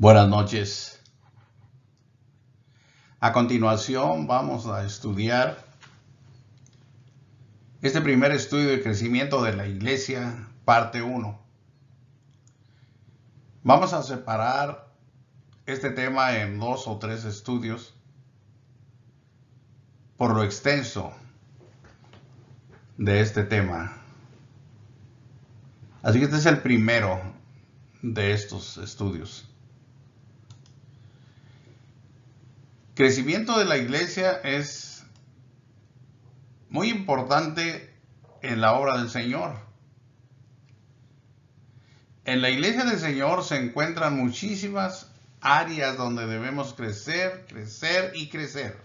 Buenas noches. A continuación vamos a estudiar este primer estudio de crecimiento de la iglesia, parte 1. Vamos a separar este tema en 2 o 3 estudios por lo extenso de este tema. Así que este es el primero de estos estudios. Crecimiento de la iglesia es muy importante en la obra del Señor. En la iglesia del Señor se encuentran muchísimas áreas donde debemos crecer, crecer y crecer.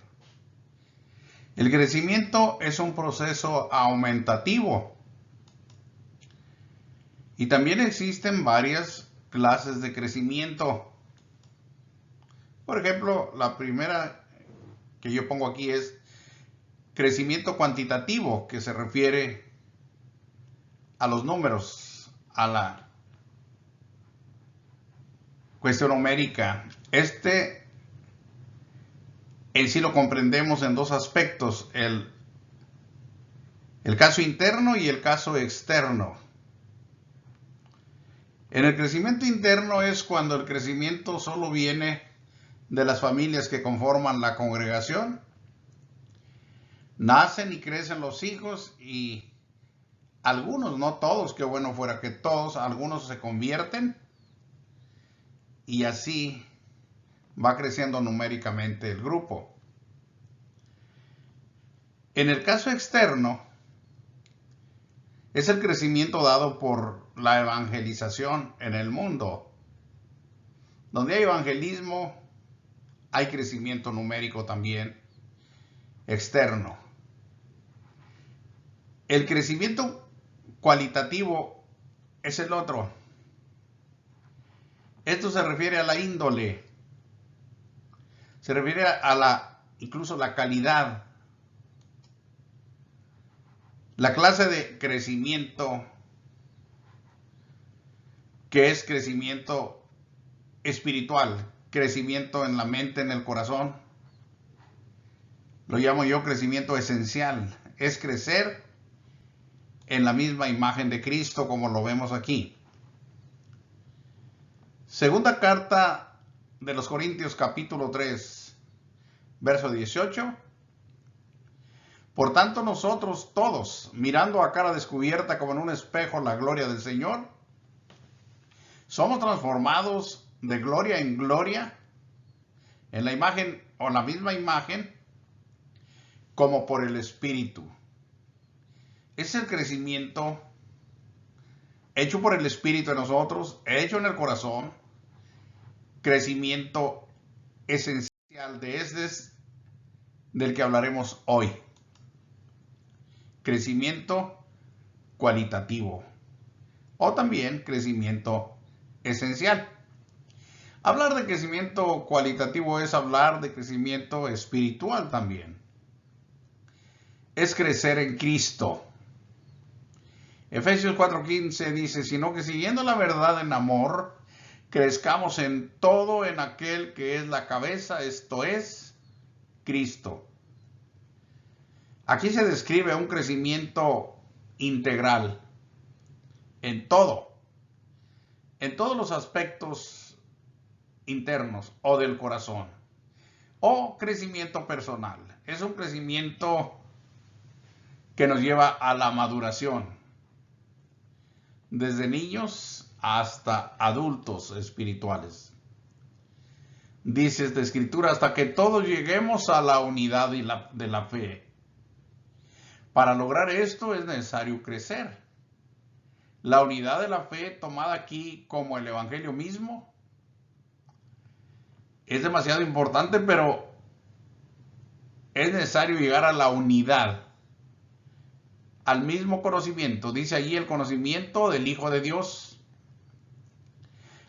El crecimiento es un proceso aumentativo. Y también existen varias clases de crecimiento. Por ejemplo, la primera que yo pongo aquí es crecimiento cuantitativo, que se refiere a los números, a la cuestión numérica. Este en sí lo comprendemos en 2 aspectos, el caso interno y el caso externo. En el crecimiento interno es cuando el crecimiento solo viene de las familias que conforman la congregación. Nacen y crecen los hijos y algunos, no todos, qué bueno fuera que todos, algunos se convierten y así va creciendo numéricamente el grupo. En el caso externo es el crecimiento dado por la evangelización en el mundo. Donde hay evangelismo, hay crecimiento numérico también externo. El crecimiento cualitativo es el otro. Esto se refiere a la índole, se refiere a incluso la calidad, la clase de crecimiento que es crecimiento espiritual, crecimiento en la mente, en el corazón. Lo llamo yo crecimiento esencial. Es crecer en la misma imagen de Cristo como lo vemos aquí. Segunda carta de los Corintios capítulo 3, verso 18. Por tanto nosotros todos, mirando a cara descubierta como en un espejo la gloria del Señor, somos transformados de gloria en gloria en la imagen o la misma imagen como por el Espíritu. Es el crecimiento hecho por el Espíritu en nosotros, hecho en el corazón, crecimiento esencial de este del que hablaremos hoy. Crecimiento cualitativo o también crecimiento esencial. Hablar de crecimiento cualitativo es hablar de crecimiento espiritual también. Es crecer en Cristo. Efesios 4:15 dice, sino que siguiendo la verdad en amor, crezcamos en todo en aquel que es la cabeza, esto es, Cristo. Aquí se describe un crecimiento integral en todo, en todos los aspectos internos o del corazón, o crecimiento personal. Es un crecimiento que nos lleva a la maduración, desde niños hasta adultos espirituales. Dice esta escritura, hasta que todos lleguemos a la unidad de la fe. Para lograr esto es necesario crecer. La unidad de la fe, tomada aquí como el Evangelio mismo, es demasiado importante, pero es necesario llegar a la unidad, al mismo conocimiento. Dice allí el conocimiento del Hijo de Dios,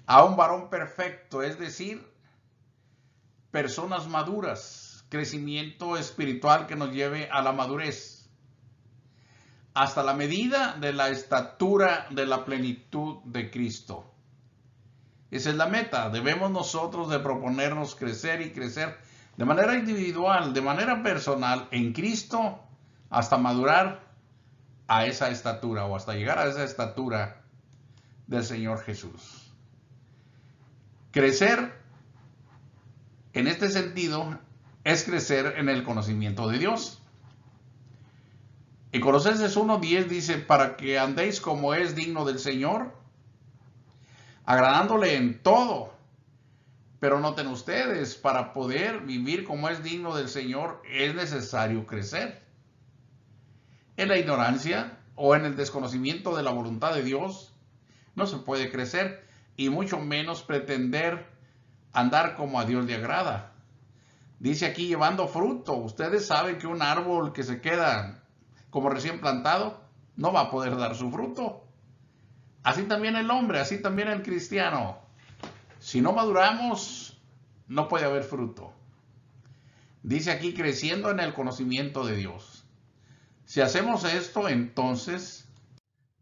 a un varón perfecto, es decir, personas maduras, crecimiento espiritual que nos lleve a la madurez, hasta la medida de la estatura de la plenitud de Cristo. Esa es la meta. Debemos nosotros de proponernos crecer y crecer de manera individual, de manera personal, en Cristo, hasta madurar a esa estatura o hasta llegar a esa estatura del Señor Jesús. Crecer en este sentido es crecer en el conocimiento de Dios. En Colosenses 1:10 dice, para que andéis como es digno del Señor, agradándole en todo. Pero noten ustedes, para poder vivir como es digno del Señor, es necesario crecer. En la ignorancia o en el desconocimiento de la voluntad de Dios, no se puede crecer y mucho menos pretender andar como a Dios le agrada. Dice aquí, llevando fruto. Ustedes saben que un árbol que se queda como recién plantado no va a poder dar su fruto. Así también el hombre, así también el cristiano. Si no maduramos, no puede haber fruto. Dice aquí, creciendo en el conocimiento de Dios. Si hacemos esto, entonces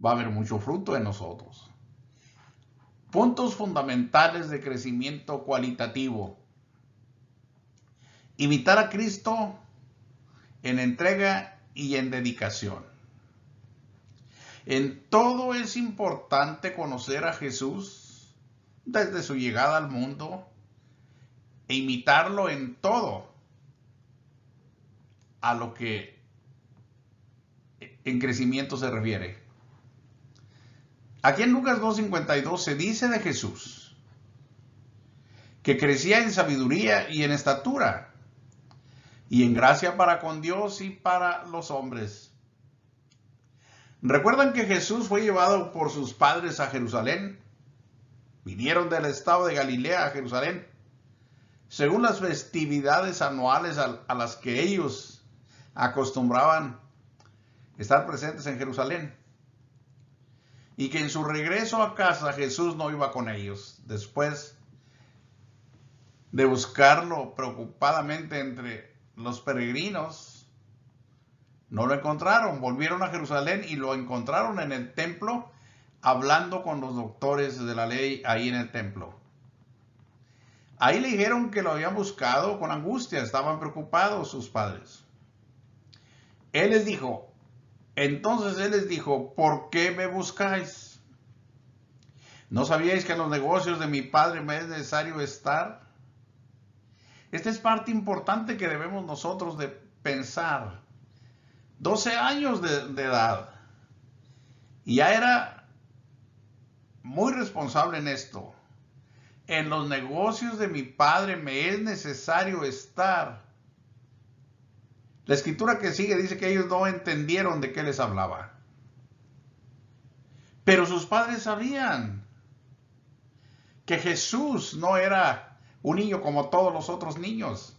va a haber mucho fruto en nosotros. Puntos fundamentales de crecimiento cualitativo. Imitar a Cristo en entrega y en dedicación. En todo es importante conocer a Jesús desde su llegada al mundo e imitarlo en todo a lo que en crecimiento se refiere. Aquí en Lucas 2:52 se dice de Jesús que crecía en sabiduría y en estatura y en gracia para con Dios y para los hombres. ¿Recuerdan que Jesús fue llevado por sus padres a Jerusalén? Vinieron del estado de Galilea a Jerusalén, según las festividades anuales a las que ellos acostumbraban estar presentes en Jerusalén. Y que en su regreso a casa Jesús no iba con ellos. Después de buscarlo preocupadamente entre los peregrinos, no lo encontraron. Volvieron a Jerusalén y lo encontraron en el templo, hablando con los doctores de la ley ahí en el templo. Ahí le dijeron que lo habían buscado con angustia, estaban preocupados sus padres. Entonces él les dijo, ¿por qué me buscáis? ¿No sabíais que en los negocios de mi padre me es necesario estar? Esta es parte importante que debemos nosotros de pensar. 12 años de edad. Y ya era muy responsable en esto. En los negocios de mi padre me es necesario estar. La escritura que sigue dice que ellos no entendieron de qué les hablaba. Pero sus padres sabían que Jesús no era un niño como todos los otros niños.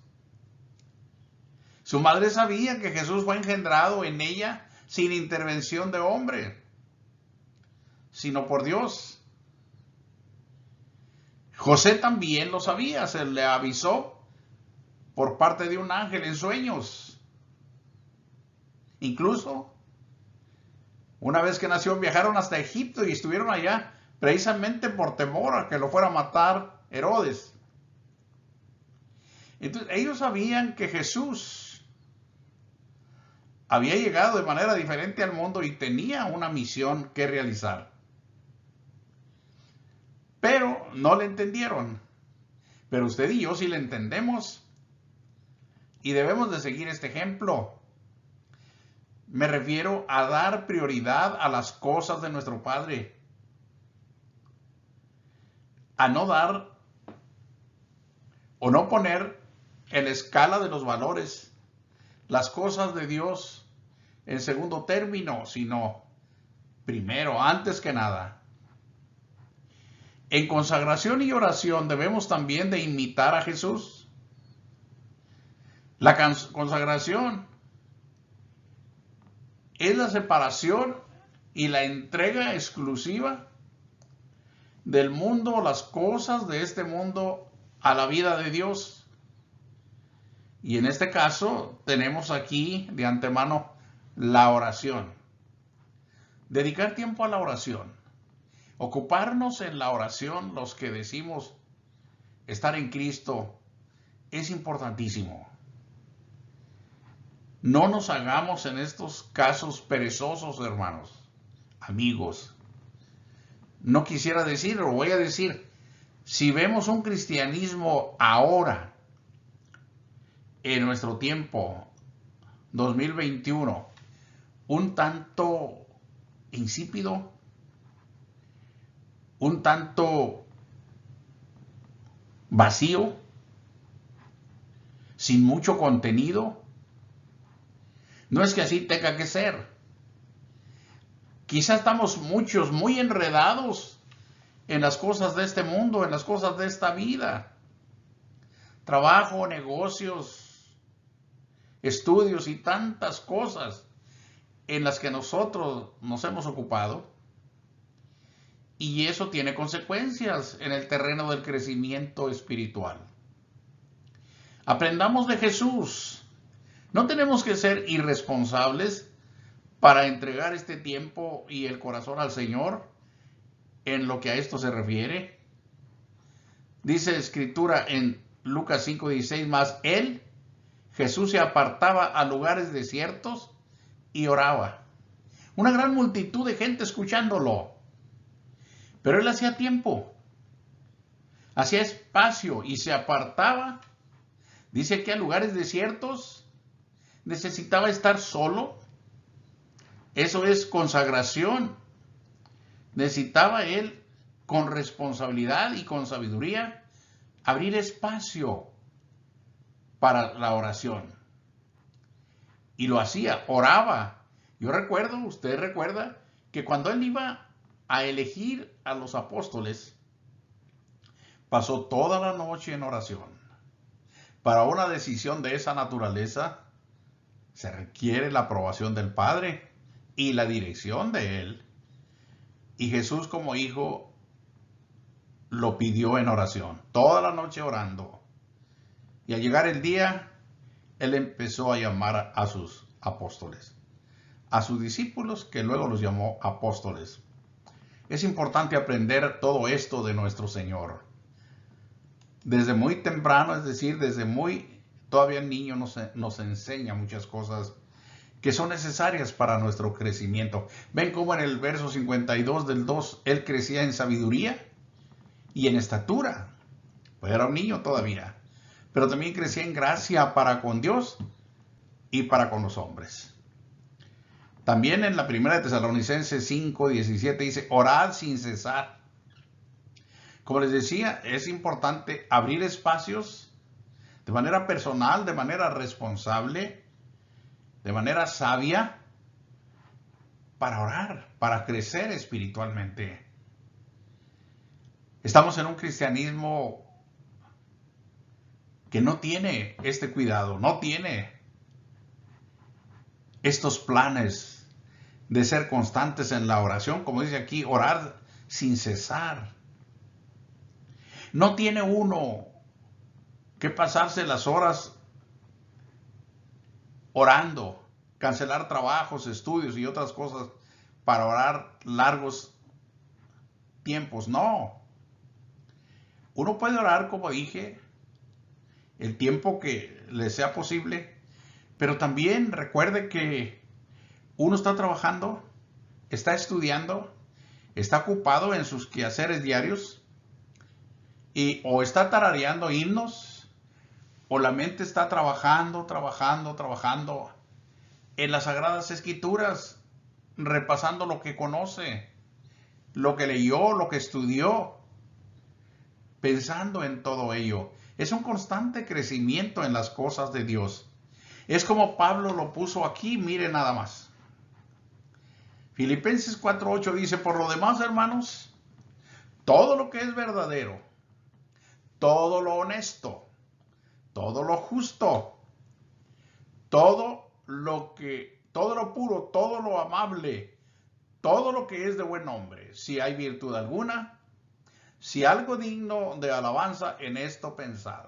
Su madre sabía que Jesús fue engendrado en ella sin intervención de hombre, sino por Dios. José también lo sabía, se le avisó por parte de un ángel en sueños. Incluso, una vez que nació, viajaron hasta Egipto y estuvieron allá precisamente por temor a que lo fuera a matar Herodes. Entonces, ellos sabían que Jesús había llegado de manera diferente al mundo y tenía una misión que realizar. Pero no le entendieron. Pero usted y yo sí le entendemos. Y debemos de seguir este ejemplo. Me refiero a dar prioridad a las cosas de nuestro Padre. A no dar o no poner en la escala de los valores las cosas de Dios en segundo término, sino primero, antes que nada. En consagración y oración debemos también de imitar a Jesús. La consagración es la separación y la entrega exclusiva del mundo, las cosas de este mundo, a la vida de Dios. Y en este caso tenemos aquí de antemano la oración. Dedicar tiempo a la oración. Ocuparnos en la oración, los que decimos estar en Cristo, es importantísimo. No nos hagamos en estos casos perezosos, hermanos, amigos. No quisiera decir, lo voy a decir, si vemos un cristianismo ahora, en nuestro tiempo, 2021, un tanto insípido, un tanto vacío, sin mucho contenido, no es que así tenga que ser. Quizá estamos muchos muy enredados en las cosas de este mundo, en las cosas de esta vida. Trabajo, negocios, estudios y tantas cosas en las que nosotros nos hemos ocupado. Y eso tiene consecuencias en el terreno del crecimiento espiritual. Aprendamos de Jesús. No tenemos que ser irresponsables para entregar este tiempo y el corazón al Señor en lo que a esto se refiere. Dice Escritura en Lucas 5:16, más él, Jesús, se apartaba a lugares desiertos y oraba. Una gran multitud de gente escuchándolo. Pero él hacía tiempo, hacía espacio y se apartaba. Dice que a lugares desiertos necesitaba estar solo. Eso es consagración. Necesitaba él, con responsabilidad y con sabiduría, abrir espacio para la oración. Y lo hacía, oraba. Yo recuerdo, usted recuerda, que cuando él iba a elegir a los apóstoles, pasó toda la noche en oración. Para una decisión de esa naturaleza, se requiere la aprobación del Padre y la dirección de Él. Y Jesús, como hijo, lo pidió en oración, toda la noche orando. Y al llegar el día, Él empezó a llamar a sus apóstoles, a sus discípulos, que luego los llamó apóstoles. Es importante aprender todo esto de nuestro Señor. Desde muy temprano, es decir, desde muy todavía niño nos enseña muchas cosas que son necesarias para nuestro crecimiento. Ven cómo en el verso 52 del 2, él crecía en sabiduría y en estatura. Pues era un niño todavía. Pero también crecía en gracia para con Dios y para con los hombres. También en la primera de Tesalonicenses 5:17 dice, orad sin cesar. Como les decía, es importante abrir espacios de manera personal, de manera responsable, de manera sabia, para orar, para crecer espiritualmente. Estamos en un cristianismo que no tiene este cuidado, no tiene estos planes de ser constantes en la oración, como dice aquí, orar sin cesar. No tiene uno que pasarse las horas orando, cancelar trabajos, estudios y otras cosas para orar largos tiempos. No. Uno puede orar, como dije, el tiempo que le sea posible, pero también recuerde que uno está trabajando, está estudiando, está ocupado en sus quehaceres diarios y o está tarareando himnos o la mente está trabajando en las Sagradas Escrituras, repasando lo que conoce, lo que leyó, lo que estudió, pensando en todo ello. Es un constante crecimiento en las cosas de Dios. Es como Pablo lo puso aquí, mire nada más. Filipenses 4:8 dice, por lo demás, hermanos, todo lo que es verdadero, todo lo honesto, todo lo justo, todo lo puro, todo lo amable, todo lo que es de buen nombre, si hay virtud alguna, si algo digno de alabanza, en esto pensad.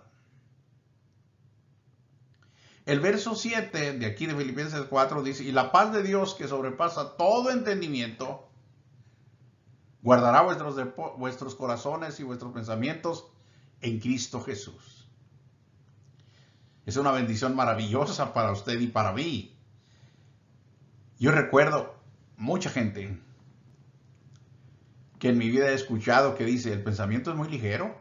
El verso 7 de aquí de Filipenses 4 dice, y la paz de Dios que sobrepasa todo entendimiento, Guardará vuestros corazones y vuestros pensamientos en Cristo Jesús. Es una bendición maravillosa para usted y para mí. Yo recuerdo mucha gente que en mi vida he escuchado que dice, el pensamiento es muy ligero.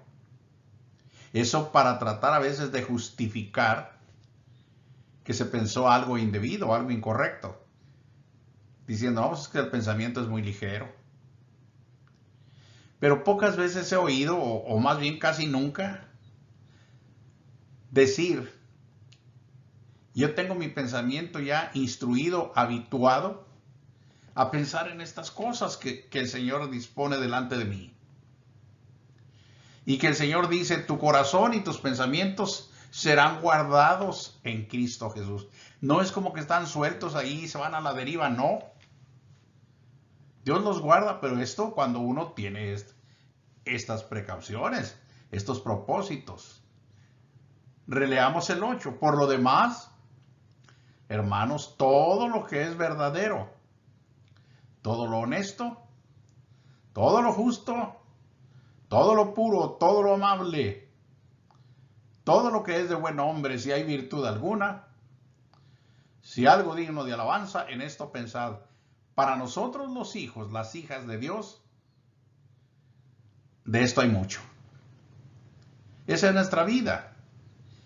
Eso para tratar a veces de justificar que se pensó algo indebido, algo incorrecto. Diciendo, no, es que el pensamiento es muy ligero. Pero pocas veces he oído, o más bien casi nunca, decir, yo tengo mi pensamiento ya instruido, habituado a pensar en estas cosas que el Señor dispone delante de mí. Y que el Señor dice, tu corazón y tus pensamientos serán guardados en Cristo Jesús. No es como que están sueltos ahí y se van a la deriva, no. Dios los guarda, pero esto cuando uno tiene estas precauciones, estos propósitos. Releamos el 8. Por lo demás, hermanos, todo lo que es verdadero, todo lo honesto, todo lo justo, todo lo puro, todo lo amable, todo lo que es de buen hombre, si hay virtud alguna, si algo digno de alabanza, en esto pensad. Para nosotros los hijos, las hijas de Dios, de esto hay mucho. Esa es nuestra vida.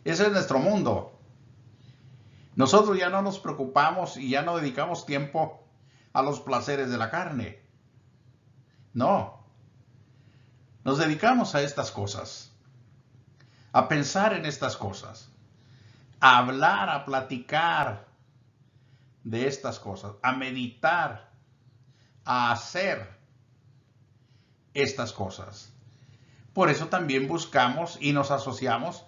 Ese es nuestro mundo. Nosotros ya no nos preocupamos y ya no dedicamos tiempo a los placeres de la carne. No. Nos dedicamos a estas cosas. A pensar en estas cosas. A hablar, a platicar de estas cosas. A meditar. A hacer estas cosas. Por eso también buscamos y nos asociamos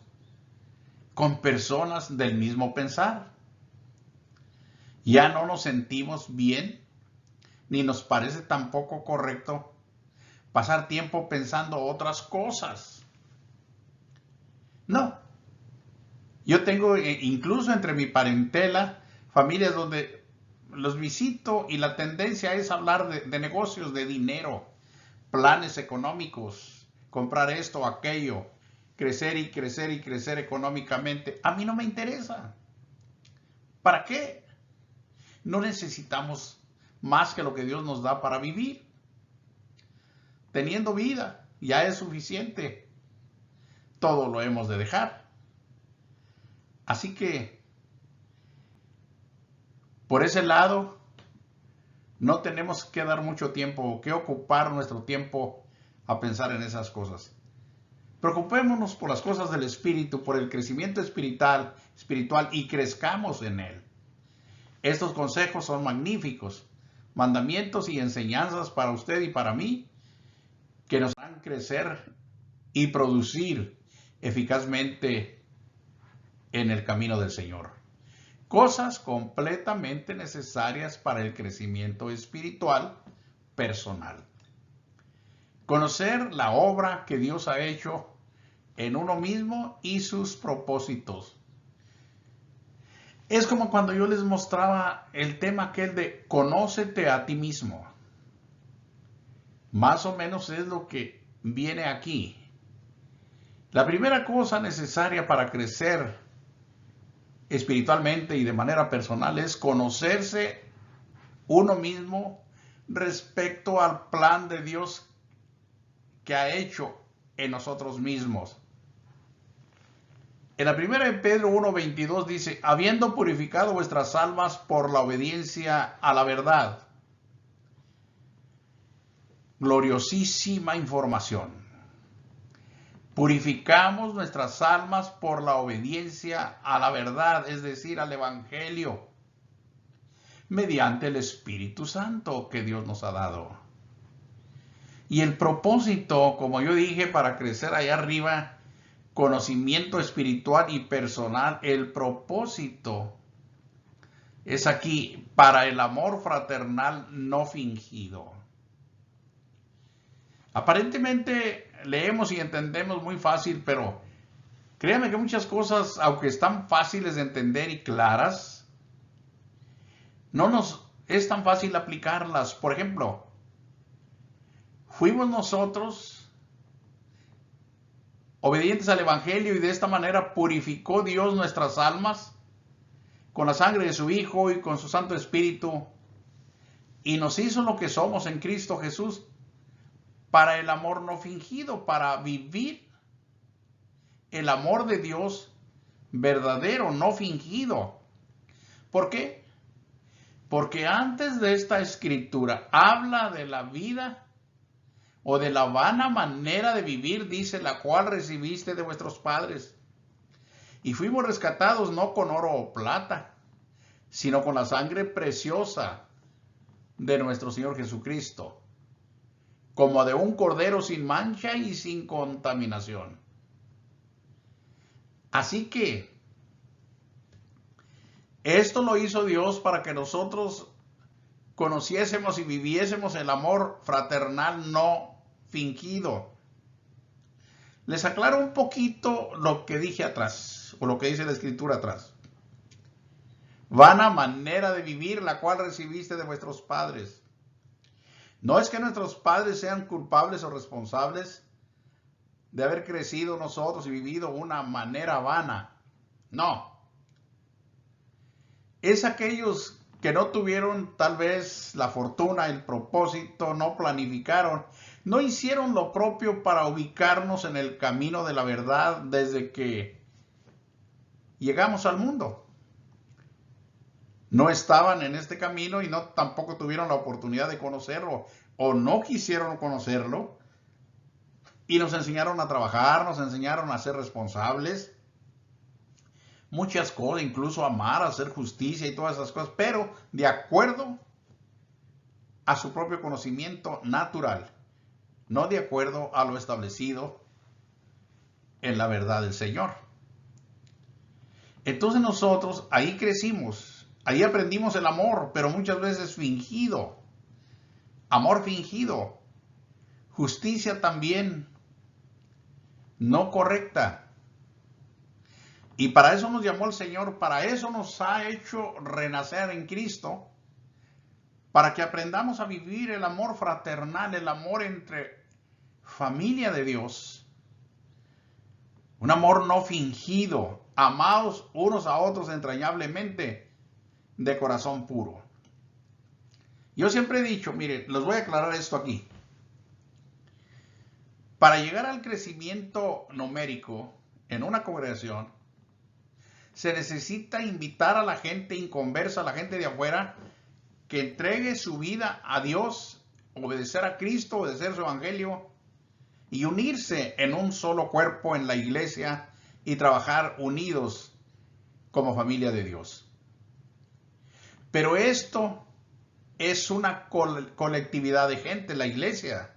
con personas del mismo pensar. Ya no nos sentimos bien, ni nos parece tampoco correcto pasar tiempo pensando otras cosas. No. Yo tengo incluso entre mi parentela familias donde los visito y la tendencia es hablar de negocios, de dinero, planes económicos, comprar esto o aquello, crecer y crecer y crecer económicamente. A mí no me interesa. ¿Para qué? No necesitamos más que lo que Dios nos da para vivir. Teniendo vida, ya es suficiente. Todo lo hemos de dejar. Así que, por ese lado, no tenemos que dar mucho tiempo o que ocupar nuestro tiempo a pensar en esas cosas. Preocupémonos por las cosas del Espíritu, por el crecimiento espiritual y crezcamos en él. Estos consejos son magníficos, mandamientos y enseñanzas para usted y para mí, que nos harán crecer y producir eficazmente en el camino del Señor. Cosas completamente necesarias para el crecimiento espiritual personal. Conocer la obra que Dios ha hecho en uno mismo y sus propósitos. Es como cuando yo les mostraba el tema aquel de conócete a ti mismo. Más o menos es lo que viene aquí. La primera cosa necesaria para crecer espiritualmente y de manera personal es conocerse uno mismo respecto al plan de Dios que ha hecho en nosotros mismos. En la primera de Pedro 1:22 dice, habiendo purificado vuestras almas por la obediencia a la verdad. Gloriosísima información. Purificamos nuestras almas por la obediencia a la verdad, es decir, al Evangelio, mediante el Espíritu Santo que Dios nos ha dado. Y el propósito, como yo dije, para crecer allá arriba, conocimiento espiritual y personal, el propósito es aquí para el amor fraternal no fingido. Aparentemente leemos y entendemos muy fácil, pero créanme que muchas cosas, aunque están fáciles de entender y claras, no nos es tan fácil aplicarlas. Por ejemplo, fuimos nosotros obedientes al Evangelio y de esta manera purificó Dios nuestras almas con la sangre de su Hijo y con su Santo Espíritu y nos hizo lo que somos en Cristo Jesús para el amor no fingido, para vivir el amor de Dios verdadero, no fingido. ¿Por qué? Porque antes de esta escritura habla de la vida o de la vana manera de vivir, dice, la cual recibiste de vuestros padres. Y fuimos rescatados no con oro o plata, sino con la sangre preciosa de nuestro Señor Jesucristo, como de un cordero sin mancha y sin contaminación. Así que esto lo hizo Dios para que nosotros conociésemos y viviésemos el amor fraternal no fingido. Les aclaro un poquito lo que dije atrás, o lo que dice la Escritura atrás. Vana manera de vivir, la cual recibiste de vuestros padres. No es que nuestros padres sean culpables o responsables de haber crecido nosotros y vivido una manera vana. No. Es aquellos que no tuvieron tal vez la fortuna, el propósito, no planificaron, no hicieron lo propio para ubicarnos en el camino de la verdad desde que llegamos al mundo. No estaban en este camino y no tampoco tuvieron la oportunidad de conocerlo o no quisieron conocerlo y nos enseñaron a trabajar, nos enseñaron a ser responsables, muchas cosas, incluso amar, hacer justicia y todas esas cosas, pero de acuerdo a su propio conocimiento natural, no de acuerdo a lo establecido en la verdad del Señor. Entonces nosotros ahí crecimos, ahí aprendimos el amor, pero muchas veces fingido, amor fingido, justicia también no correcta. Y para eso nos llamó el Señor, para eso nos ha hecho renacer en Cristo, para que aprendamos a vivir el amor fraternal, el amor entre familia de Dios, un amor no fingido, amados unos a otros entrañablemente, de corazón puro. Yo siempre he dicho, mire, les voy a aclarar esto aquí. Para llegar al crecimiento numérico en una congregación, se necesita invitar a la gente inconversa, a la gente de afuera, que entregue su vida a Dios, obedecer a Cristo, obedecer su evangelio y unirse en un solo cuerpo en la iglesia y trabajar unidos como familia de Dios. Pero esto es una colectividad de gente, la iglesia.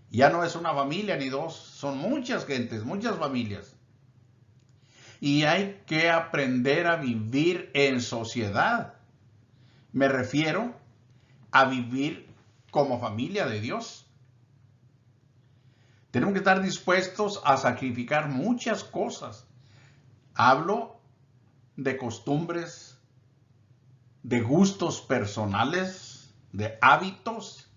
Ya no es una familia ni dos, son muchas gentes, muchas familias. Y hay que aprender a vivir en sociedad. Me refiero a vivir como familia de Dios. Tenemos que estar dispuestos a sacrificar muchas cosas. Hablo de costumbres, de gustos personales, de hábitos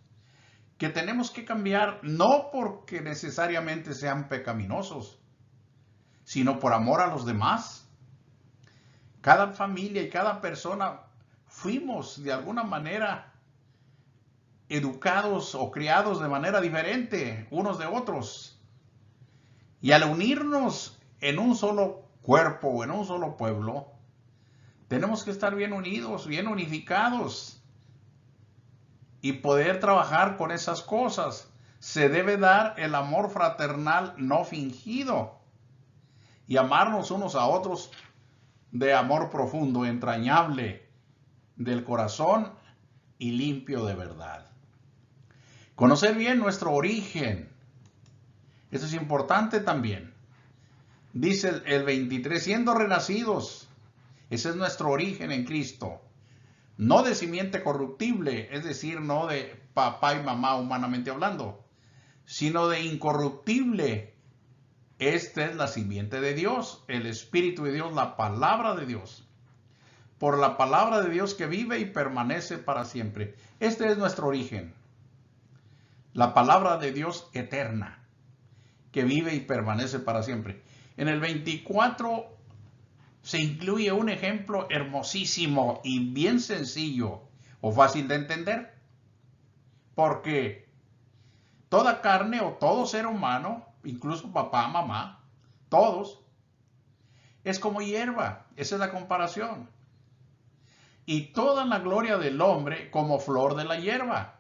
que tenemos que cambiar, no porque necesariamente sean pecaminosos, sino por amor a los demás. Cada familia y cada persona fuimos de alguna manera educados o criados de manera diferente unos de otros. Y al unirnos en un solo cuerpo o en un solo pueblo, tenemos que estar bien unidos, bien unificados y poder trabajar con esas cosas. Se debe dar el amor fraternal no fingido y amarnos unos a otros de amor profundo, entrañable, del corazón y limpio de verdad. Conocer bien nuestro origen. Eso es importante también. Dice el 23, siendo renacidos, ese es nuestro origen en Cristo. No de simiente corruptible, es decir, no de papá y mamá humanamente hablando, sino de incorruptible. Esta es la simiente de Dios, el Espíritu de Dios, la palabra de Dios. Por la palabra de Dios que vive y permanece para siempre. Este es nuestro origen. La palabra de Dios eterna, que vive y permanece para siempre. En el 24 se incluye un ejemplo hermosísimo y bien sencillo o fácil de entender. Porque toda carne o todo ser humano, incluso papá, mamá, todos, es como hierba. Esa es la comparación. Y toda la gloria del hombre como flor de la hierba.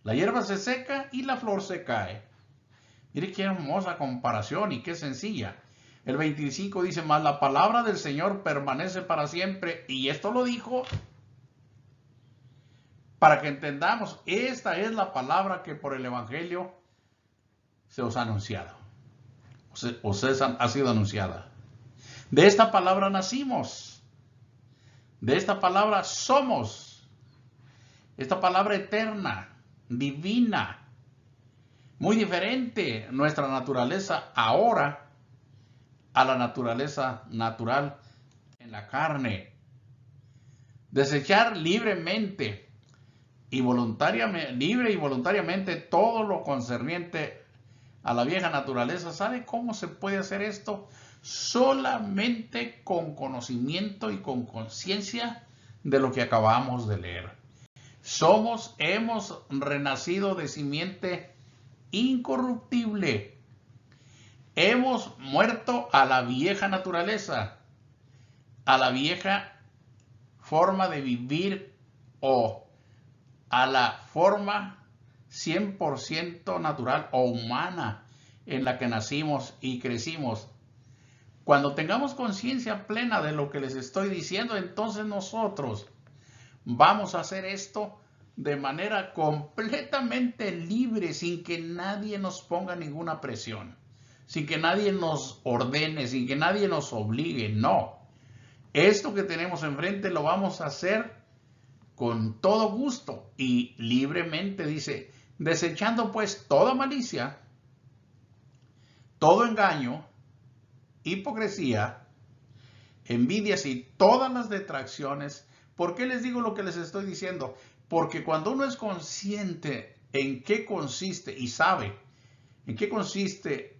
La hierba se seca y la flor se cae. Mire qué hermosa comparación y qué sencilla. El 25 dice, mas la palabra del Señor permanece para siempre. Y esto lo dijo para que entendamos, esta es la palabra que por el Evangelio se os ha anunciado. Os ha sido anunciada. De esta palabra nacimos. De esta palabra somos. Esta palabra eterna, divina. Muy diferente nuestra naturaleza ahora a la naturaleza natural en la carne. Desechar libremente y voluntariamente todo lo concerniente a la vieja naturaleza. ¿Sabe cómo se puede hacer esto? Solamente con conocimiento y con conciencia de lo que acabamos de leer. Hemos renacido de simiente incorruptible. Hemos muerto a la vieja naturaleza, a la vieja forma de vivir o a la forma 100% natural o humana en la que nacimos y crecimos. Cuando tengamos conciencia plena de lo que les estoy diciendo, entonces nosotros vamos a hacer esto de manera completamente libre, sin que nadie nos ponga ninguna presión, sin que nadie nos ordene, sin que nadie nos obligue. No, esto que tenemos enfrente lo vamos a hacer con todo gusto y libremente. Dice, desechando pues toda malicia, todo engaño, hipocresía, envidias y todas las detracciones. ¿Por qué les digo lo que les estoy diciendo? Porque cuando uno es consciente en qué consiste y sabe en qué consiste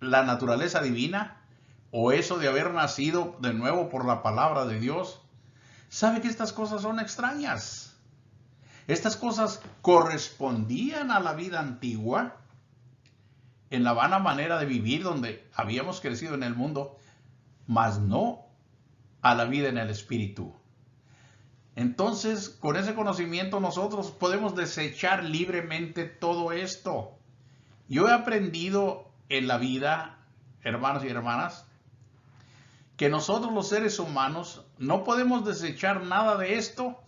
la naturaleza divina, o eso de haber nacido de nuevo por la palabra de Dios, sabe que estas cosas son extrañas. Estas cosas correspondían a la vida antigua, en la vana manera de vivir donde habíamos crecido en el mundo, mas no a la vida en el Espíritu. Entonces, con ese conocimiento nosotros podemos desechar libremente todo esto. Yo he aprendido en la vida, hermanos y hermanas, que nosotros los seres humanos no podemos desechar nada de esto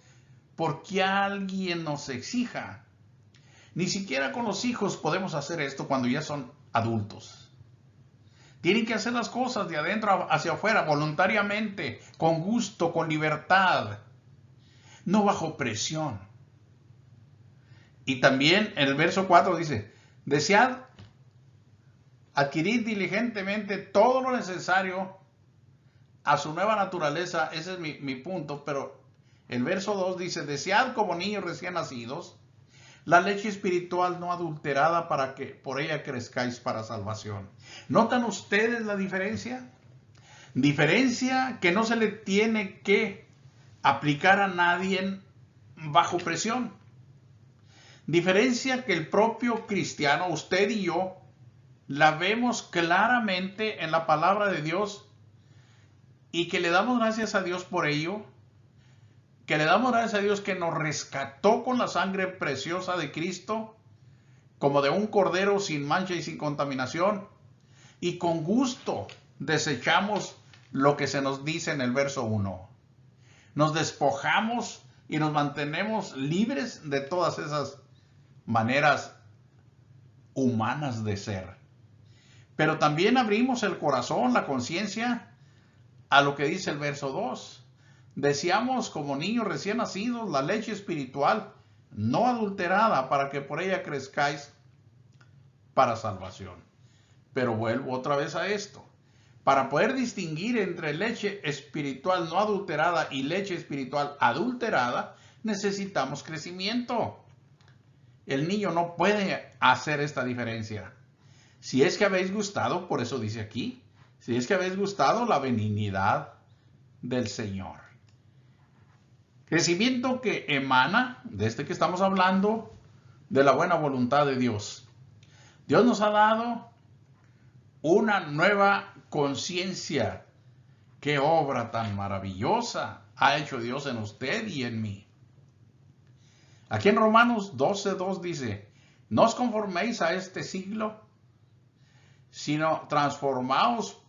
porque alguien nos exija. Ni siquiera con los hijos podemos hacer esto cuando ya son adultos. Tienen que hacer las cosas de adentro hacia afuera, voluntariamente, con gusto, con libertad, no bajo presión. Y también en el verso 4 dice, desead adquirir diligentemente todo lo necesario a su nueva naturaleza. Ese es mi punto, pero el verso 2 dice, desead como niños recién nacidos la leche espiritual no adulterada para que por ella crezcáis para salvación. ¿Notan ustedes la diferencia? Diferencia que no se le tiene que aplicar a nadie bajo presión. Diferencia que el propio cristiano, usted y yo, la vemos claramente en la palabra de Dios y que le damos gracias a Dios por ello, que le damos gracias a Dios que nos rescató con la sangre preciosa de Cristo, como de un cordero sin mancha y sin contaminación, y con gusto desechamos lo que se nos dice en el verso 1. Nos despojamos y nos mantenemos libres de todas esas maneras humanas de ser. Pero también abrimos el corazón, la conciencia, a lo que dice el verso 2. Deseamos como niños recién nacidos la leche espiritual no adulterada para que por ella crezcáis para salvación. Pero vuelvo otra vez a esto. Para poder distinguir entre leche espiritual no adulterada y leche espiritual adulterada, necesitamos crecimiento. El niño no puede hacer esta diferencia. Si es que habéis gustado, por eso dice aquí, si es que habéis gustado la benignidad del Señor. Crecimiento que emana, de este que estamos hablando, de la buena voluntad de Dios. Dios nos ha dado una nueva conciencia. ¡Qué obra tan maravillosa ha hecho Dios en usted y en mí! Aquí en Romanos 12:2 dice, no os conforméis a este siglo, sino transformaos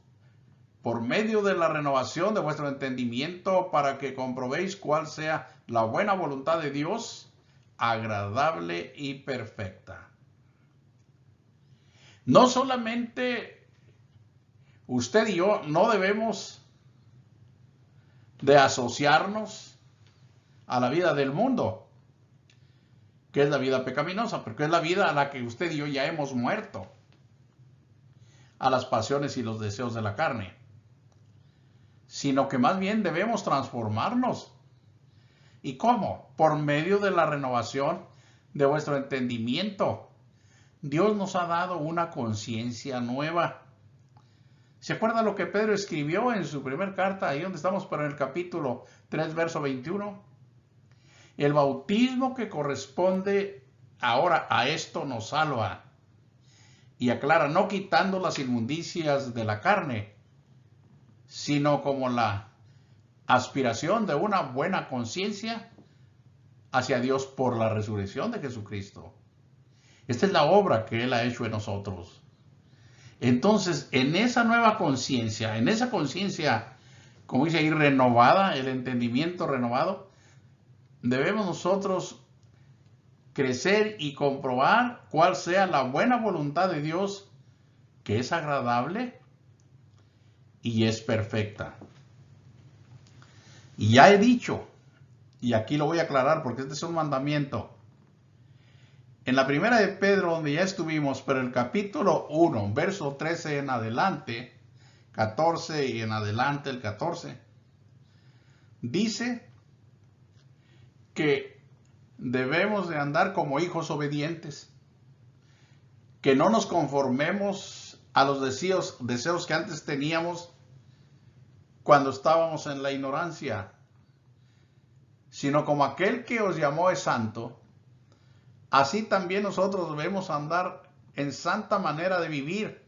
por medio de la renovación de vuestro entendimiento para que comprobéis cuál sea la buena voluntad de Dios, agradable y perfecta. No solamente usted y yo no debemos de asociarnos a la vida del mundo, que es la vida pecaminosa, porque es la vida a la que usted y yo ya hemos muerto, a las pasiones y los deseos de la carne, sino que más bien debemos transformarnos. ¿Y cómo? Por medio de la renovación de vuestro entendimiento. Dios nos ha dado una conciencia nueva. ¿Se acuerda lo que Pedro escribió en su primera carta, ahí donde estamos, pero en el capítulo 3, verso 21? El bautismo que corresponde ahora a esto nos salva. Y aclara, no quitando las inmundicias de la carne, sino como la aspiración de una buena conciencia hacia Dios por la resurrección de Jesucristo. Esta es la obra que Él ha hecho en nosotros. Entonces, en esa nueva conciencia, en esa conciencia, como dice ahí, renovada, el entendimiento renovado, debemos nosotros crecer y comprobar cuál sea la buena voluntad de Dios, que es agradable y es perfecta. Y ya he dicho, y aquí lo voy a aclarar porque este es un mandamiento. En la primera de Pedro, donde ya estuvimos, pero el capítulo 1, verso 13 en adelante, 14 y en adelante el 14, dice que debemos de andar como hijos obedientes, que no nos conformemos a los deseos que antes teníamos cuando estábamos en la ignorancia, sino como aquel que os llamó es santo, así también nosotros debemos andar en santa manera de vivir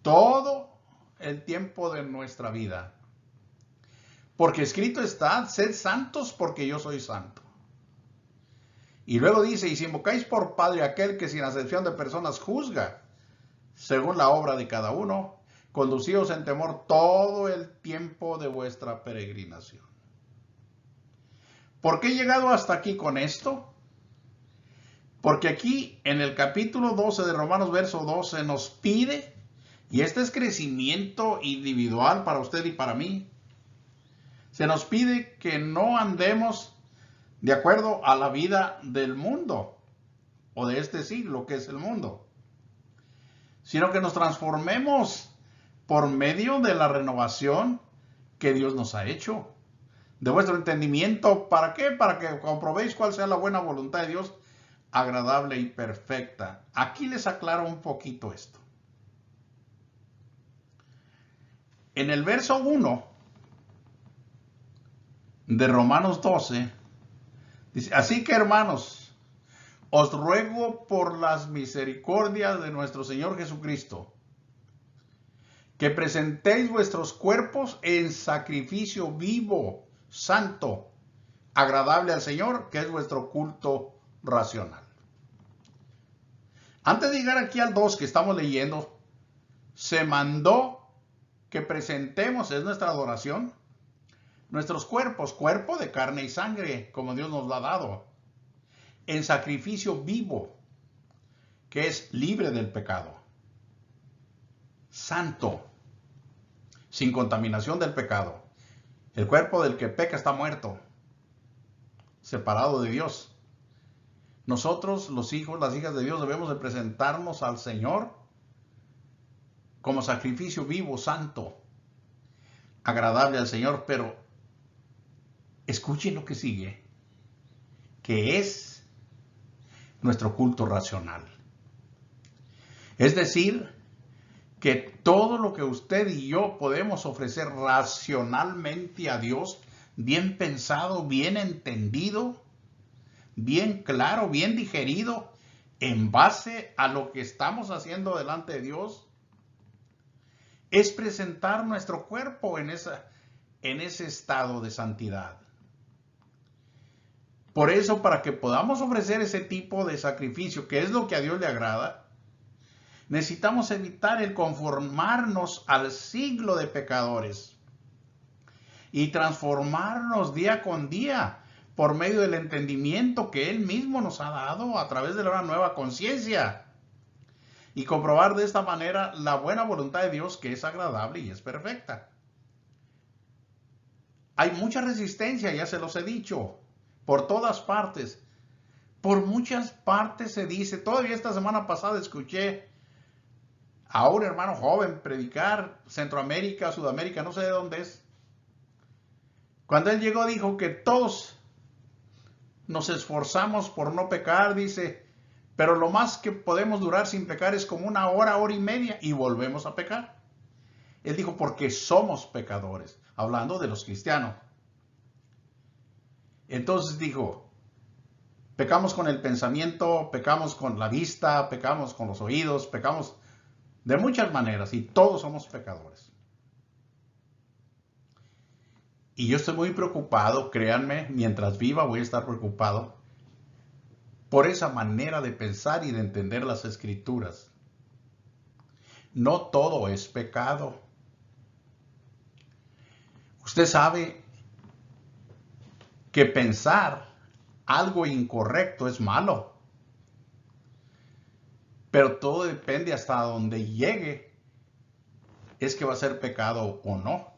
todo el tiempo de nuestra vida. Porque escrito está, sed santos porque yo soy santo. Y luego dice, y si invocáis por Padre aquel que sin acepción de personas juzga, según la obra de cada uno, conducíos en temor todo el tiempo de vuestra peregrinación. ¿Por qué he llegado hasta aquí con esto? Porque aquí en el capítulo 12 de Romanos, verso 12, nos pide, y este es crecimiento individual para usted y para mí, se nos pide que no andemos de acuerdo a la vida del mundo, o de este siglo que es el mundo, sino que nos transformemos por medio de la renovación que Dios nos ha hecho, de vuestro entendimiento. ¿Para qué? Para que comprobéis cuál sea la buena voluntad de Dios, agradable y perfecta. Aquí les aclaro un poquito esto. En el verso 1 de Romanos 12, dice, así que hermanos, os ruego por las misericordias de nuestro Señor Jesucristo, que presentéis vuestros cuerpos en sacrificio vivo, santo, agradable al Señor, que es vuestro culto racional. Antes de llegar aquí al 2 que estamos leyendo, se mandó que presentemos, es nuestra adoración, nuestros cuerpos, cuerpo de carne y sangre, como Dios nos lo ha dado, en sacrificio vivo, que es libre del pecado, santo, sin contaminación del pecado. El cuerpo del que peca está muerto, separado de Dios. Nosotros, los hijos, las hijas de Dios, debemos de presentarnos al Señor como sacrificio vivo, santo, agradable al Señor. Pero escuchen lo que sigue, que es nuestro culto racional. Es decir, que todo lo que usted y yo podemos ofrecer racionalmente a Dios, bien pensado, bien entendido, bien claro, bien digerido, en base a lo que estamos haciendo delante de Dios, es presentar nuestro cuerpo en ese estado de santidad. Por eso, para que podamos ofrecer ese tipo de sacrificio, que es lo que a Dios le agrada, necesitamos evitar el conformarnos al siglo de pecadores y transformarnos día con día por medio del entendimiento que Él mismo nos ha dado a través de una nueva conciencia y comprobar de esta manera la buena voluntad de Dios, que es agradable y es perfecta. Hay mucha resistencia, ya se los he dicho, por todas partes. Por muchas partes se dice, todavía esta semana pasada escuché a un hermano joven predicar, Centroamérica, Sudamérica, no sé de dónde es. Cuando él llegó dijo que todos nos esforzamos por no pecar, dice, pero lo más que podemos durar sin pecar es como una hora, hora y media y volvemos a pecar. Él dijo, porque somos pecadores, hablando de los cristianos. Entonces dijo, pecamos con el pensamiento, pecamos con la vista, pecamos con los oídos, pecamos de muchas maneras y todos somos pecadores. Y yo estoy muy preocupado, créanme, mientras viva voy a estar preocupado por esa manera de pensar y de entender las Escrituras. No todo es pecado. Usted sabe que pensar algo incorrecto es malo. Pero todo depende hasta donde llegue, es que va a ser pecado o no.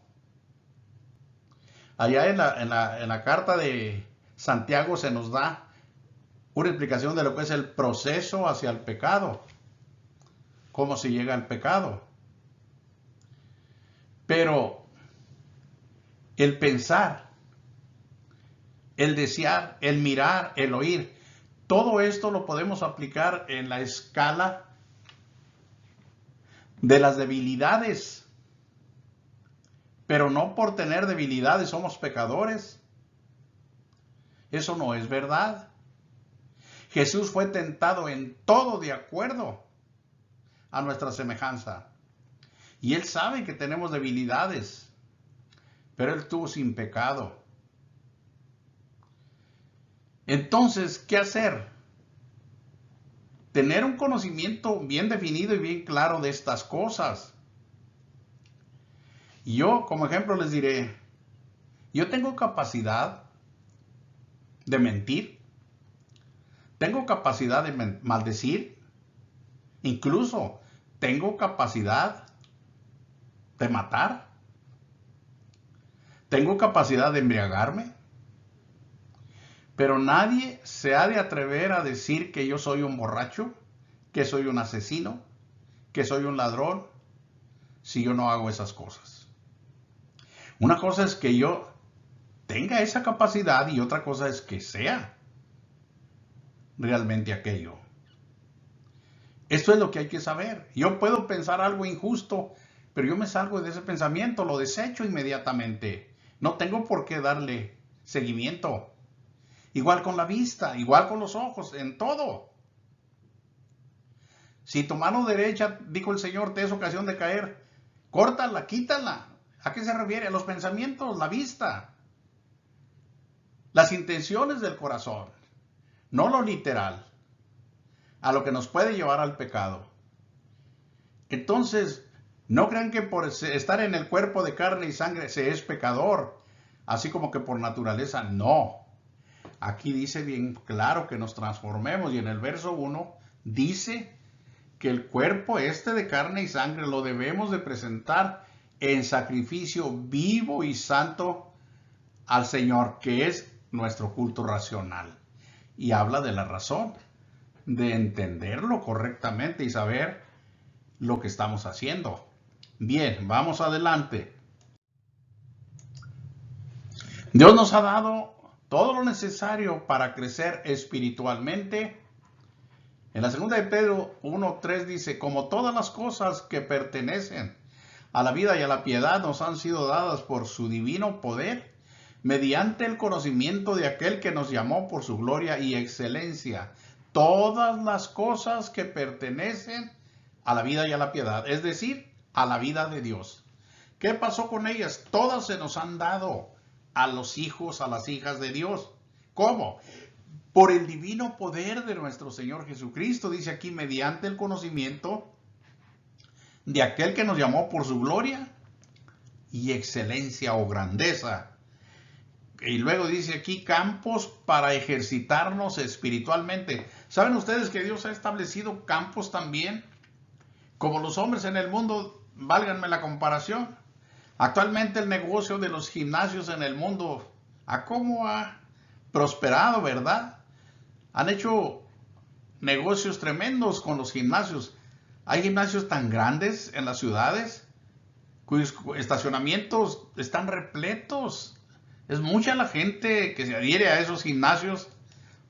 Allá en la carta de Santiago se nos da una explicación de lo que es el proceso hacia el pecado, cómo se llega al pecado. Pero el pensar, el desear, el mirar, el oír, todo esto lo podemos aplicar en la escala de las debilidades. Pero no por tener debilidades somos pecadores. Eso no es verdad. Jesús fue tentado en todo de acuerdo a nuestra semejanza. Y Él sabe que tenemos debilidades, pero Él estuvo sin pecado. Entonces, ¿qué hacer? Tener un conocimiento bien definido y bien claro de estas cosas. Y yo, como ejemplo, les diré, yo tengo capacidad de mentir, tengo capacidad de maldecir, incluso tengo capacidad de matar, tengo capacidad de embriagarme, pero nadie se ha de atrever a decir que yo soy un borracho, que soy un asesino, que soy un ladrón, si yo no hago esas cosas. Una cosa es que yo tenga esa capacidad y otra cosa es que sea realmente aquello. Esto es lo que hay que saber. Yo puedo pensar algo injusto, pero yo me salgo de ese pensamiento, lo desecho inmediatamente. No tengo por qué darle seguimiento. Igual con la vista, igual con los ojos, en todo. Si tu mano derecha, dijo el Señor, te es ocasión de caer, córtala, quítala. ¿A qué se refiere? A los pensamientos, la vista, las intenciones del corazón, no lo literal, a lo que nos puede llevar al pecado. Entonces, no crean que por estar en el cuerpo de carne y sangre se es pecador, así como que por naturaleza, no. Aquí dice bien claro que nos transformemos y en el verso 1 dice que el cuerpo de carne y sangre lo debemos de presentar en sacrificio vivo y santo al Señor, que es nuestro culto racional. Y habla de la razón, de entenderlo correctamente y saber lo que estamos haciendo. Bien, vamos adelante. Dios nos ha dado todo lo necesario para crecer espiritualmente En la segunda de Pedro 1:3 dice, como todas las cosas que pertenecen a la vida y a la piedad nos han sido dadas por su divino poder, mediante el conocimiento de aquel que nos llamó por su gloria y excelencia. Todas las cosas que pertenecen a la vida y a la piedad, es decir, a la vida de Dios. ¿Qué pasó con ellas? Todas se nos han dado a los hijos, a las hijas de Dios. ¿Cómo? Por el divino poder de nuestro Señor Jesucristo, dice aquí, mediante el conocimiento de aquel que nos llamó por su gloria y excelencia o grandeza. Y luego dice aquí, campos para ejercitarnos espiritualmente. ¿Saben ustedes que Dios ha establecido campos también? Como los hombres en el mundo, válganme la comparación. Actualmente el negocio de los gimnasios en el mundo, ¿a cómo ha prosperado, verdad? Han hecho negocios tremendos con los gimnasios. Hay gimnasios tan grandes en las ciudades cuyos estacionamientos están repletos. Es mucha la gente que se adhiere a esos gimnasios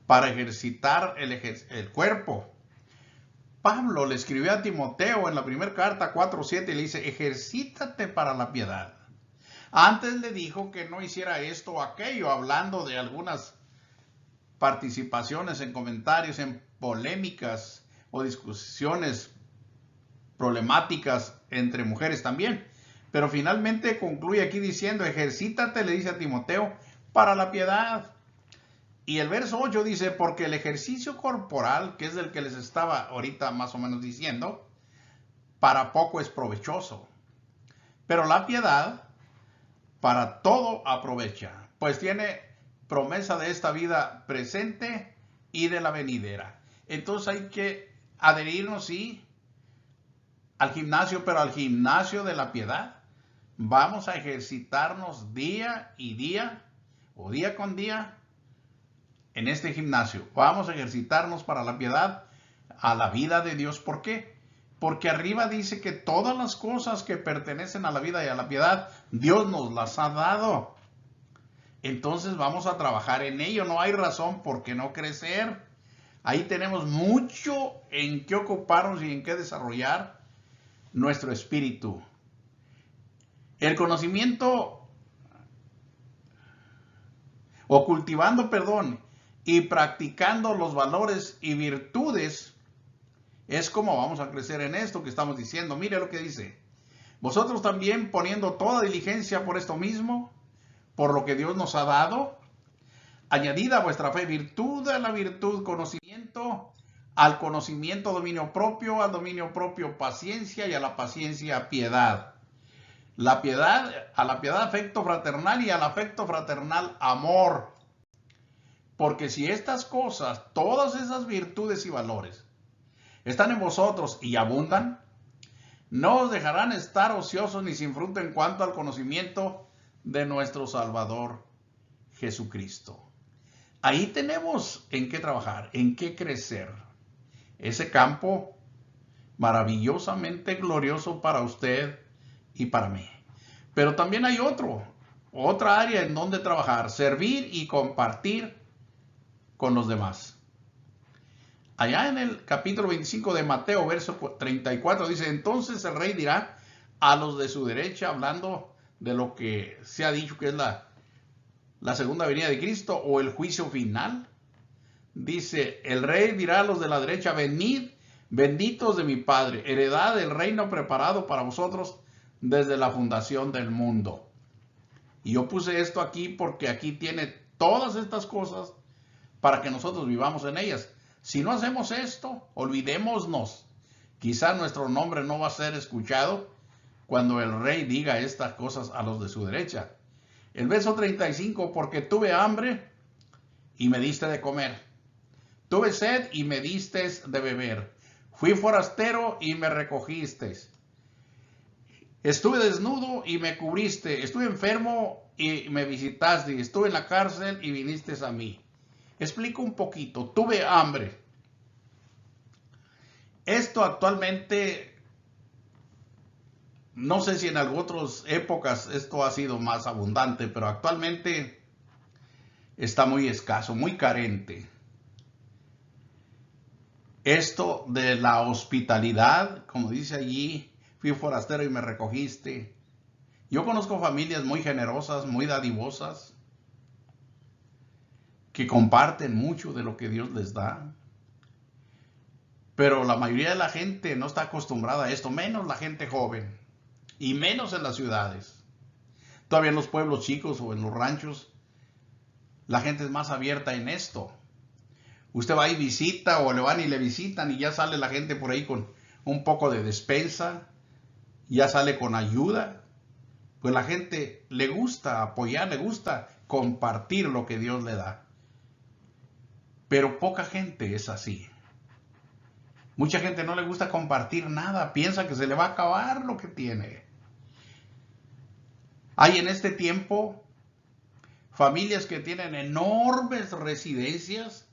para ejercitar el cuerpo. Pablo le escribió a Timoteo en la primera carta 4:7 y le dice, ejercítate para la piedad. Antes le dijo que no hiciera esto o aquello, hablando de algunas participaciones en comentarios, en polémicas o discusiones problemáticas entre mujeres también. Pero finalmente concluye aquí diciendo, ejercítate, le dice a Timoteo, para la piedad. Y el verso 8 dice, porque el ejercicio corporal, que es el que les estaba ahorita más o menos diciendo, para poco es provechoso. Pero la piedad para todo aprovecha, pues tiene promesa de esta vida presente y de la venidera. Entonces hay que adherirnos, sí, al gimnasio, pero al gimnasio de la piedad. Vamos a ejercitarnos día y día, o día con día, en este gimnasio. Vamos a ejercitarnos para la piedad, a la vida de Dios. ¿Por qué? Porque arriba dice que todas las cosas que pertenecen a la vida y a la piedad, Dios nos las ha dado. Entonces vamos a trabajar en ello. No hay razón por qué no crecer. Ahí tenemos mucho en qué ocuparnos y en qué desarrollar nuestro espíritu. El conocimiento, o cultivando, y practicando los valores y virtudes, es como vamos a crecer en esto que estamos diciendo. Mire lo que dice. Vosotros también poniendo toda diligencia por esto mismo, por lo que Dios nos ha dado, añadida a vuestra fe virtud, a la virtud conocimiento, al conocimiento dominio propio, al dominio propio paciencia y a la paciencia piedad. La piedad, a la piedad afecto fraternal y al afecto fraternal amor. Porque si estas cosas, todas esas virtudes y valores, están en vosotros y abundan, no os dejarán estar ociosos ni sin fruto en cuanto al conocimiento de nuestro Salvador Jesucristo. Ahí tenemos en qué trabajar, en qué crecer. Ese campo maravillosamente glorioso para usted y para mí. Pero también hay otra área en donde trabajar, servir y compartir con los demás. Allá en el capítulo 25 de Mateo, verso 34, dice, entonces el rey dirá a los de su derecha, hablando de lo que se ha dicho que es la segunda venida de Cristo o el juicio final. Dice, el rey dirá a los de la derecha, venid, benditos de mi Padre, heredad del reino preparado para vosotros desde la fundación del mundo. Y yo puse esto aquí porque aquí tiene todas estas cosas para que nosotros vivamos en ellas. Si no hacemos esto, olvidémonos. Quizá nuestro nombre no va a ser escuchado cuando el rey diga estas cosas a los de su derecha. El verso 35, porque tuve hambre y me diste de comer. Tuve sed y me diste de beber. Fui forastero y me recogisteis. Estuve desnudo y me cubriste. Estuve enfermo y me visitaste. Estuve en la cárcel y viniste a mí. Explico un poquito. Tuve hambre. Esto actualmente, no sé si en otras épocas esto ha sido más abundante, pero actualmente está muy escaso, muy carente. Esto de la hospitalidad, como dice allí, fui forastero y me recogiste. Yo conozco familias muy generosas, muy dadivosas, que comparten mucho de lo que Dios les da. Pero la mayoría de la gente no está acostumbrada a esto, menos la gente joven y menos en las ciudades. Todavía en los pueblos chicos o en los ranchos, la gente es más abierta en esto. Usted va y visita o le van y le visitan y ya sale la gente por ahí con un poco de despensa, ya sale con ayuda. Pues la gente le gusta apoyar, le gusta compartir lo que Dios le da. Pero poca gente es así. Mucha gente no le gusta compartir nada, piensa que se le va a acabar lo que tiene. Hay en este tiempo familias que tienen enormes residencias,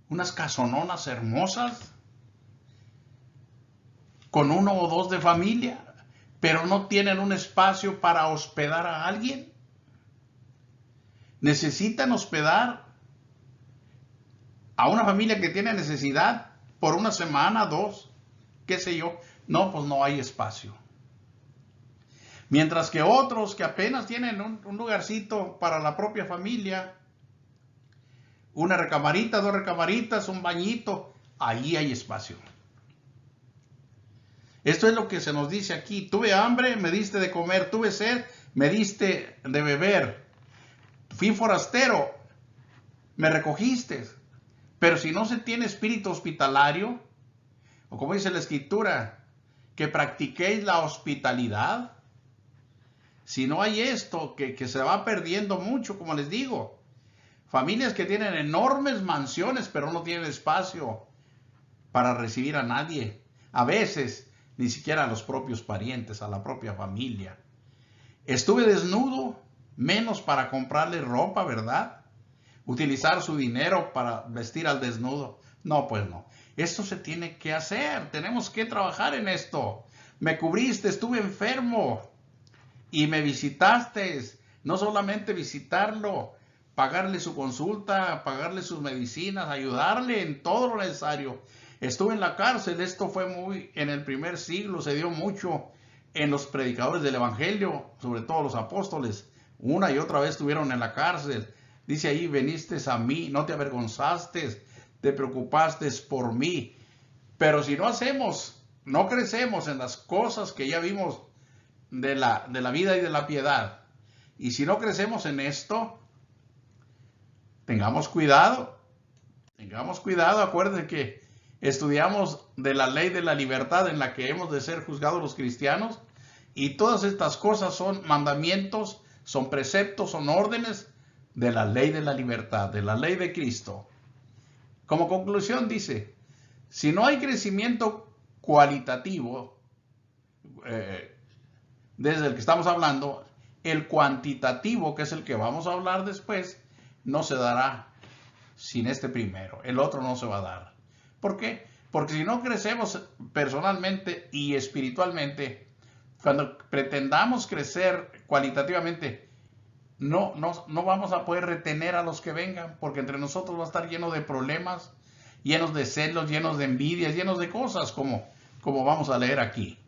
unas casononas hermosas, con uno o dos de familia, pero no tienen un espacio para hospedar a alguien. Necesitan hospedar a una familia que tiene necesidad por una semana, dos, qué sé yo. No, pues no hay espacio. Mientras que otros que apenas tienen un lugarcito para la propia familia, una recamarita, dos recamaritas, un bañito, ahí hay espacio. Esto es lo que se nos dice aquí. Tuve hambre, me diste de comer. Tuve sed, me diste de beber. Fui forastero, me recogiste. Pero si no se tiene espíritu hospitalario, o como dice la Escritura, que practiquéis la hospitalidad, si no hay esto, que se va perdiendo mucho, como les digo. Familias que tienen enormes mansiones, pero no tienen espacio para recibir a nadie. A veces, ni siquiera a los propios parientes, a la propia familia. Estuve desnudo, menos para comprarle ropa, ¿verdad? Utilizar su dinero para vestir al desnudo. No, pues no. Esto se tiene que hacer. Tenemos que trabajar en esto. Me cubriste, estuve enfermo y me visitaste. No solamente visitarlo, pagarle su consulta, pagarle sus medicinas, ayudarle en todo lo necesario. Estuve en la cárcel. Esto fue muy en el primer siglo. Se dio mucho en los predicadores del evangelio, sobre todo los apóstoles. Una y otra vez estuvieron en la cárcel. Dice ahí, veniste a mí, no te avergonzaste, te preocupaste por mí. Pero si no hacemos, no crecemos en las cosas que ya vimos de la vida y de la piedad, y si no crecemos en esto, tengamos cuidado. Acuérdense que estudiamos de la ley de la libertad en la que hemos de ser juzgados los cristianos, y todas estas cosas son mandamientos, son preceptos, son órdenes de la ley de la libertad, de la ley de Cristo. Como conclusión dice, si no hay crecimiento cualitativo, desde el que estamos hablando, el cuantitativo, que es el que vamos a hablar después, no se dará sin este primero. El otro no se va a dar. ¿Por qué? Porque si no crecemos personalmente y espiritualmente, cuando pretendamos crecer cualitativamente, no vamos a poder retener a los que vengan, porque entre nosotros va a estar lleno de problemas, llenos de celos, llenos de envidias, llenos de cosas, como vamos a leer aquí.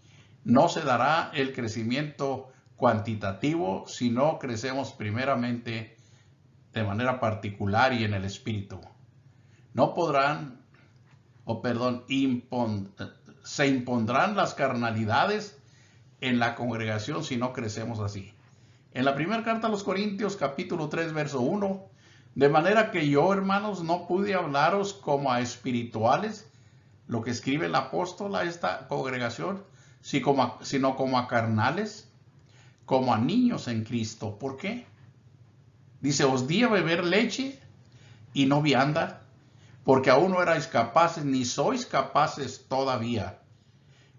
No se dará el crecimiento cuantitativo si no crecemos primeramente de manera particular y en el espíritu. No podrán, se impondrán las carnalidades en la congregación si no crecemos así. En la primera carta a los Corintios, capítulo 3, verso 1, de manera que yo, hermanos, no pude hablaros como a espirituales, lo que escribe el apóstol a esta congregación, sino como a carnales, como a niños en Cristo. ¿Por qué? Dice, os di a beber leche y no vianda, porque aún no erais capaces, ni sois capaces todavía,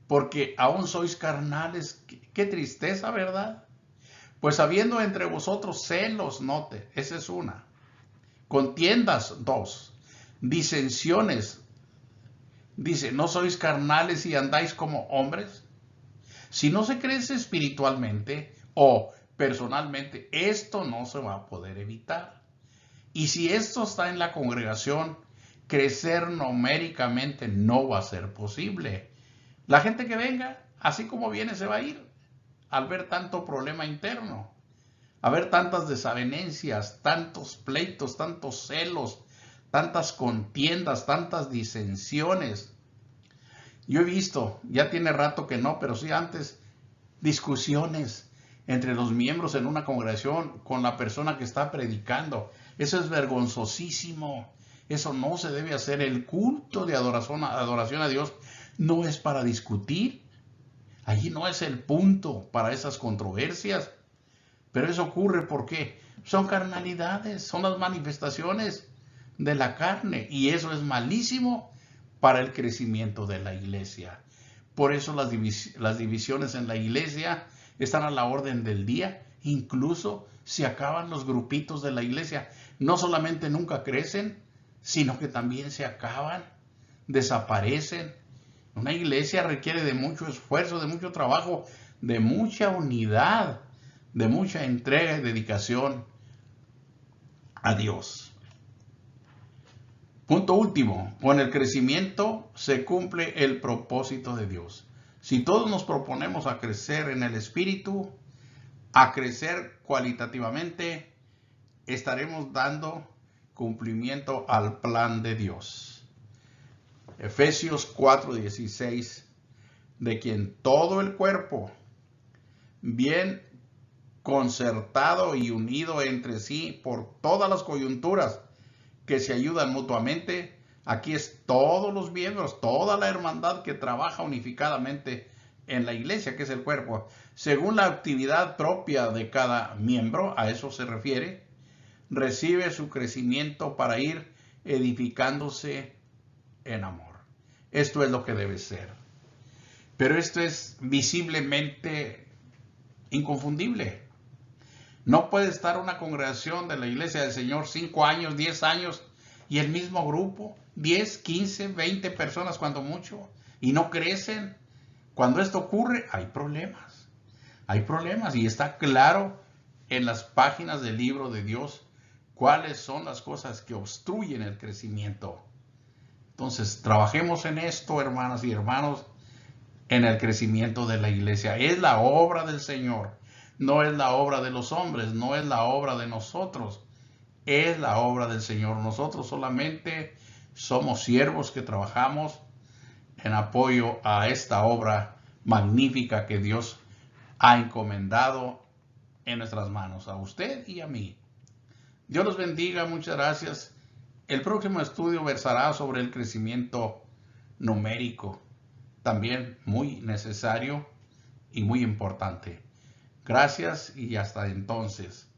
porque aún sois carnales. Qué tristeza, ¿verdad? Pues habiendo entre vosotros celos, note, esa es una. Contiendas, dos. Disensiones. Dice, ¿no sois carnales y andáis como hombres? Si no se crece espiritualmente o personalmente, esto no se va a poder evitar. Y si esto está en la congregación, crecer numéricamente no va a ser posible. La gente que venga, así como viene, se va a ir al ver tanto problema interno, a ver tantas desavenencias, tantos pleitos, tantos celos, tantas contiendas, tantas disensiones. Yo he visto, ya tiene rato que no, pero sí antes, discusiones entre los miembros en una congregación con la persona que está predicando. Eso es vergonzosísimo. Eso no se debe hacer. El culto de adoración a Dios no es para discutir. Allí no es el punto para esas controversias. Pero eso ocurre porque son carnalidades, son las manifestaciones de la carne. Y eso es malísimo para el crecimiento de la iglesia. Por eso las divisiones en la iglesia están a la orden del día. Incluso se acaban los grupitos de la iglesia. No solamente nunca crecen, sino que también se acaban, desaparecen. Una iglesia requiere de mucho esfuerzo, de mucho trabajo, de mucha unidad, de mucha entrega y dedicación a Dios. Punto último, con el crecimiento se cumple el propósito de Dios. Si todos nos proponemos a crecer en el Espíritu, a crecer cualitativamente, estaremos dando cumplimiento al plan de Dios. Efesios 4:16, de quien todo el cuerpo, bien concertado y unido entre sí por todas las coyunturas que se ayudan mutuamente. Aquí es todos los miembros, toda la hermandad que trabaja unificadamente en la iglesia, que es el cuerpo, según la actividad propia de cada miembro, a eso se refiere, recibe su crecimiento para ir edificándose en amor. Esto es lo que debe ser. Pero esto es visiblemente inconfundible. No puede estar una congregación de la iglesia del Señor 5 años, 10 años y el mismo grupo, 10, 15, 20 personas cuando mucho, y no crecen. Cuando esto ocurre, hay problemas. Hay problemas y está claro en las páginas del libro de Dios cuáles son las cosas que obstruyen el crecimiento. Entonces, trabajemos en esto, hermanas y hermanos, en el crecimiento de la iglesia. Es la obra del Señor. No es la obra de los hombres, no es la obra de nosotros, es la obra del Señor. Nosotros solamente somos siervos que trabajamos en apoyo a esta obra magnífica que Dios ha encomendado en nuestras manos, a usted y a mí. Dios los bendiga, muchas gracias. El próximo estudio versará sobre el crecimiento numérico, también muy necesario y muy importante. Gracias y hasta entonces.